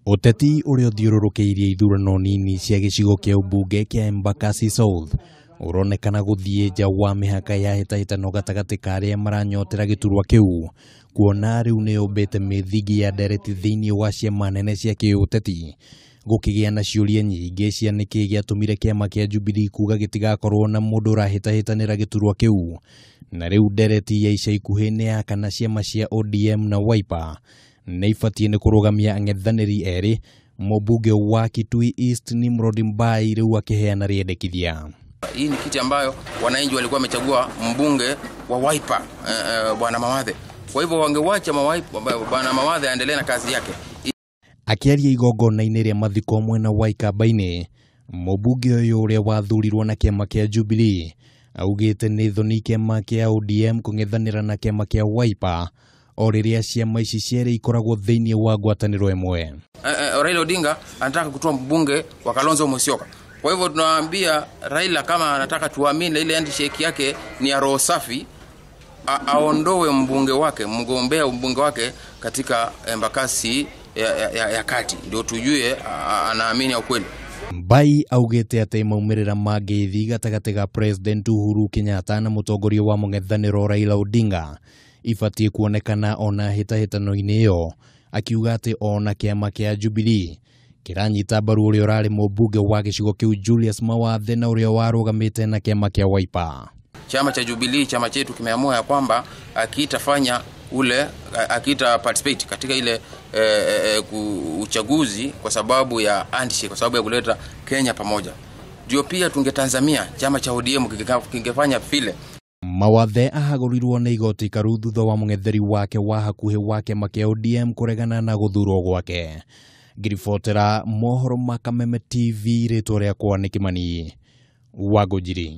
Uteti uria uthiururukiirie ithurano nini cia gicigo kia umbunge kia Embakasi South uronekana guthie nja wa mihaka ya hitahitano gatagati ka aria maranyotera giturwa kiu, kuona riu ni umbite mithingi ya ndereti thiini wa ciama nene cia kiuteti, gukigia na ciuria nyingi cia niki giatumire kiama kia Jubilee kuga gitigakorwo na mundu urahitahitanira giturwa kiu, na riu ndereti ya ica ikuhi ni ya kana ciama cia ODM na Wiper na ifatie ni kurugamia ang'ethaniri eri, Mũmbunge wa Kitui East Nimrod Mbai riu akiheana riendekithia. Hii ni kiti ambayo wananchi walikuwa wamechagua mbunge wa Wiper, bwana Mawathe. Kwa hivyo wangewacha bwana Mawathe aendelee na kazi yake. Akiaria igongona-inĩ rĩa mathiko mwena wa Ikamba-inĩ, Mũmbunge ũyũ ũrĩa wathurirwo na kĩama kĩa Jubilee augĩte nĩ thoni kĩama kĩa ODM kũng'ethanĩra na kĩama kĩa Wiper o rĩrĩa ciama ici cierĩ ikoragwo thĩinĩ wa ngwatanĩro ĩmwe. Raila Odinga anataka kutoa mbunge wa Kalonzo Musyoka. Kwa hivyo tunawaambia Raila, kama anataka tuamini ile handshake yake ni ya roho safi, aondoe mbunge wake, mgombea mbunge wake katika Embakasi ya kati, ndio tujue anaamini ukweli. Mbai augite ati maumirira ma ngeithi gatagati ga President Uhuru Kenyatta na mutongoria wa mung'ethaniro Raila Odinga ifatie kuonekana ona hitahitano-ini iyo, akiuga ati ona kiama kia Jubilee kiranyita mbaru uria urari Mũmbunge wa gicigo kiu Julius Mawathe na uria warugamite na kiama kia Wiper. Chama cha Jubilee, chama chetu, kimeamua ya kwamba akita participate katika ile uchaguzi kwa sababu ya handshake, kwa sababu ya kuleta Kenya pamoja. Ndio pia tungetazamia chama cha ODM kingefanya vile. Mawathe ahagurirwo na igoti karu thutha wa mung'etheri wake wa hakuhi wa kiama kia ODM kuregana na guthurwo gwake. Ngiribotera mohoro ma Kameme TV, ritwa riakwa ni Kimani wa Njira.